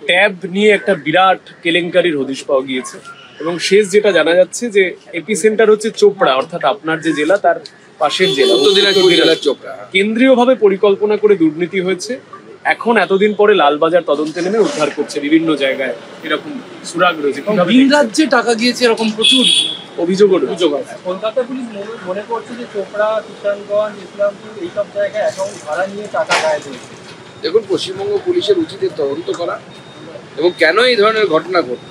Tab নিয়ে একটা বিরাট কেলেঙ্কারির হদিশ পাওয়া গিয়েছে এবং শেষ যেটা জানা যাচ্ছে যে এপি সেন্টার হচ্ছে চোপড়া, অর্থাৎ আপনার যে জেলা তার পাশের জেলা চোপড়া। কেন্দ্রীয়ভাবে পরিকল্পনা করে দুর্নীতি হয়েছে। এখন এতদিন পরে লালবাজার তদন্তে নেমে উদ্ধার করছে বিভিন্ন জায়গায়, এরকম সুরাগ রয়েছে। ভিন রাজ্যে টাকা গিয়েছে এরকম প্রচুর অভিযোগ আছে। কলকাতা পুলিশ মনে করছে যে চোপড়া, কিষানগঞ্জ, ইসলামপুর এইসব জায়গায় অ্যাকাউন্ট ভাড়া নিয়ে টাকা গায়েব হয়েছে। দেখুন, পশ্চিমবঙ্গ পুলিশের উচিত তদন্ত করা এবং কেন এই ধরনের ঘটনা ঘটল।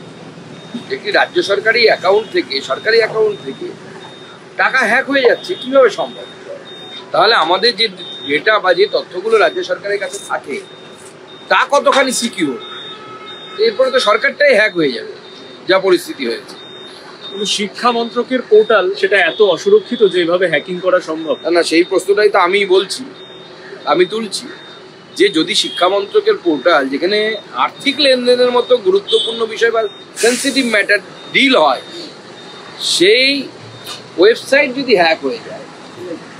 একটি রাজ্য সরকারি অ্যাকাউন্ট থেকে, সরকারি অ্যাকাউন্ট থেকে টাকা হ্যাক হয়ে যাচ্ছে কিভাবে সম্ভব? তাহলে আমাদের যে ডেটা বা যে তথ্যগুলো রাজ্য সরকারের কাছে থাকে তা কতখানি সিকিউর? এরপরে তো সরকারটাই হ্যাক হয়ে যাবে, যা পরিস্থিতি হয়েছে। কিন্তু শিক্ষা মন্ত্রকের পোর্টাল সেটা এত অসুরক্ষিত যে এভাবে হ্যাকিং করা সম্ভব না, সেই প্রশ্নটাই তো আমি তুলছি যে যদি শিক্ষা মন্ত্রকের পোর্টাল, যেখানে আর্থিক লেনদেনের মতো গুরুত্বপূর্ণ বিষয় বা সেন্সিটিভ ম্যাটার ডিল হয়, সেই ওয়েবসাইট যদি হ্যাক হয়ে যায়,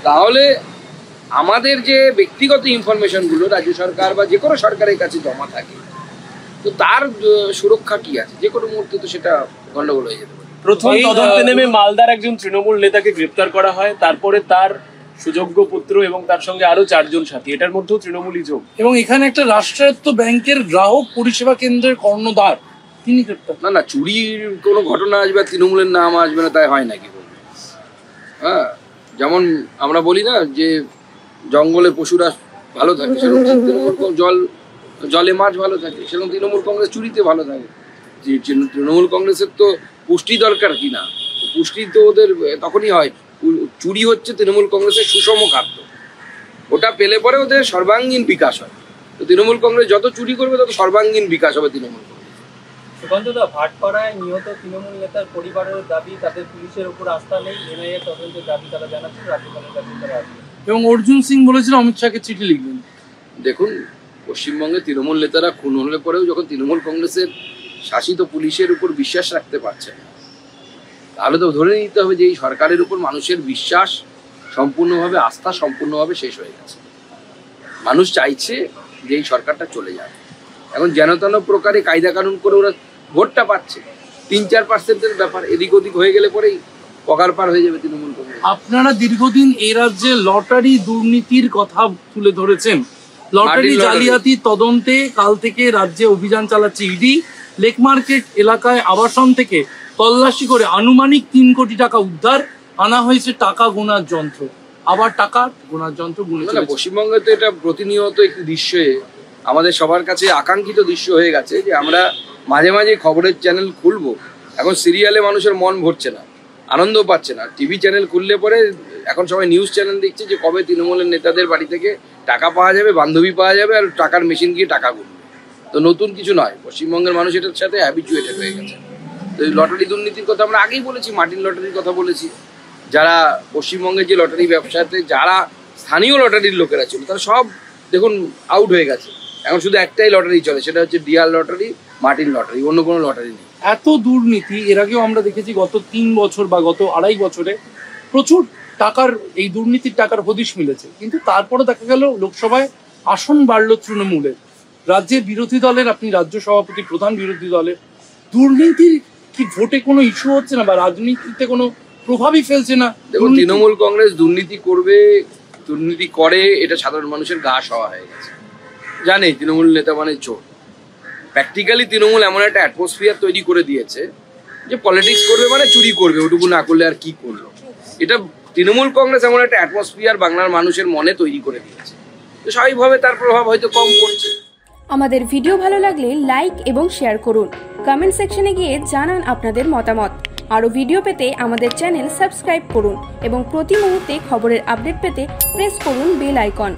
তাহলে আমাদের যে ব্যক্তিগত ইনফরমেশনগুলো রাজ্য সরকার বা যে কোনো সরকারের কাছে জমা থাকে, তো তার সুরক্ষা কি আছে? যে কোনো মুহূর্তে তো সেটা গন্ডগোল হয়ে যেতে পারে। প্রথম তদন্তে নেমে মালদার একজন তৃণমূল নেতাকে গ্রেপ্তার করা হয়, তারপরে তার সুযোগ্য পুত্র এবং তার সঙ্গে আরো 4 জন সাথী, এটার মধ্যেও তৃণমূলই যোগ। এবং এখানে একটা রাষ্ট্রায়ত্ত ব্যাংকের গ্রাহক পরিষেবা কেন্দ্রের কর্ণধার তিনি গ্রেপ্তার। না, চুরির কোনো ঘটনা আসবে তৃণমূলের নাম আসবে না তাই হয় নাকি? হ্যাঁ, যেমন আমরা বলি না যে জঙ্গলে পশুরা ভালো থাকে, সেরকম জলে মাছ ভালো থাকে, সেরকম তৃণমূল কংগ্রেস চুরিতে ভালো থাকে। তৃণমূল কংগ্রেসের তো পুষ্টি দরকার কিনা, পুষ্টি তো ওদের তখনই হয়। চুরি হচ্ছে তৃণমূল কংগ্রেসের সুষম খাদ্য, ওটা পেলে পরে ওদের সর্বাঙ্গীন বিকাশ হয়। তো তৃণমূল কংগ্রেস যত চুরি করবে তত সর্বাঙ্গীন বিকাশ হবে তৃণমূল কংগ্রেস। সুকান্তদা, ভাটপাড়ায় নিহত তৃণমূল নেতার পরিবারের দাবি তাদের পুলিশের উপর আস্থা নেই, এনআইএ তদন্তের দাবি তারা জানাচ্ছেন, রাজ্যপালের কাছে তারা আসবে। এবং অর্জুন সিং বলেছিল অমিত শাহকে চিঠি লিখবেন। দেখুন, পশ্চিমবঙ্গে তৃণমূল নেতারা খুন হলে পরেও যখন তৃণমূল কংগ্রেসের শাসিত পুলিশের উপর বিশ্বাস রাখতে পারছে না, তাহলে তো ধরে নিতে হবে যে এই সরকারের উপর মানুষের বিশ্বাস সম্পূর্ণভাবে, আস্থা সম্পূর্ণভাবে শেষ হয়ে গেছে। মানুষ চাইছে যে এই সরকারটা চলে যাবে। এখন যেন তেন প্রকারে কায়দা কানুন করে ওরা ভোটটা পাচ্ছে। 3-4% ব্যাপার, এদিক ওদিক হয়ে গেলে পরেই পকার পার হয়ে যাবে তৃণমূল কংগ্রেস। আপনারা দীর্ঘদিন এই রাজ্যে লটারি দুর্নীতির কথা তুলে ধরেছেন। লটারি জালিয়াতি তদন্তে কাল থেকে রাজ্যে অভিযান চালাচ্ছে ইডি। লেক মার্কেট এলাকায় আবাসন থেকে তল্লাশি করে আনুমানিক 3 কোটি টাকা উদ্ধার, আনা হয়েছে টাকা গোনার যন্ত্র। আবার টাকা গোনার যন্ত্র গুনে চলেছে। পশ্চিমবঙ্গে তো এটা প্রতিনিয়ত একটি দৃশ্যে আমাদের সবার কাছে আকাঙ্ক্ষিত দৃশ্য হয়ে গেছে যে আমরা মাঝে মাঝে খবরের চ্যানেল খুলবো, এখন সিরিয়ালে মানুষের মন ভরছে না, আনন্দ পাচ্ছে না। টিভি চ্যানেল খুললে পরে এখন সবাই নিউজ চ্যানেল দেখছে যে কবে তৃণমূলের নেতাদের বাড়ি থেকে টাকা পাওয়া যাবে, বান্ধবী পাওয়া যাবে, আর টাকার মেশিন গিয়ে টাকা গুনবে। তো নতুন কিছু নয়, পশ্চিমবঙ্গের মানুষ এটার সাথে হ্যাবিচুয়েটেড হয়ে গেছে। তো এই লটারি দুর্নীতির কথা আমরা আগেই বলেছি, মাটির লটারির কথা বলেছি। যারা পশ্চিমবঙ্গের যে লটারি ব্যবসাতে যারা স্থানীয় লটারির লোকেরা ছিল তারা সব দেখুন আউট হয়ে গেছে। এখন শুধু একটাই লটারি চলে, সেটা হচ্ছে ডিআর লটারি, মাটির লটারি, অন্য কোনো লটারি নেই। এত দুর্নীতি এর আগেও আমরা দেখেছি গত 3 বছর বা গত 2.5 বছরে প্রচুর টাকার, এই দুর্নীতির টাকার হদিশ মিলেছে। কিন্তু তারপরে দেখা গেল লোকসভায় আসন বাড়লো তৃণমূলের। রাজ্যের বিরোধী দলের, আপনি রাজ্য সভাপতি, প্রধান বিরোধী দলের, দুর্নীতির কি ভোটে কোনো ইস্যু হচ্ছে না বা রাজনীতিতে কোনো প্রভাবই ফেলছে না? দেখুন, তৃণমূল কংগ্রেস দুর্নীতি করবে, দুর্নীতি করে, এটা সাধারণ মানুষের গা সওয়া হয়ে গেছে। জানে তৃণমূল নেতা মানে চোর। প্র্যাকটিক্যালি তৃণমূল এমন একটা অ্যাটমসফিয়ার তৈরি করে দিয়েছে যে পলিটিক্স করবে মানে চুরি করবে, ওটুকু না করলে আর কি করলো। এটা তৃণমূল কংগ্রেস এমন একটা অ্যাটমসফিয়ার বাংলার মানুষের মনে তৈরি করে দিয়েছে, তো স্বাভাবিকভাবে তার প্রভাব হয়তো কম পড়ছে। আমাদের ভিডিও ভালো লাগলে লাইক এবং শেয়ার করুন। কমেন্ট সেকশনে গিয়ে জানান আপনাদের মতামত। আরও ভিডিও পেতে আমাদের চ্যানেল সাবস্ক্রাইব করুন এবং প্রতি মুহূর্তে খবরের আপডেট পেতে প্রেস করুন বেল আইকন।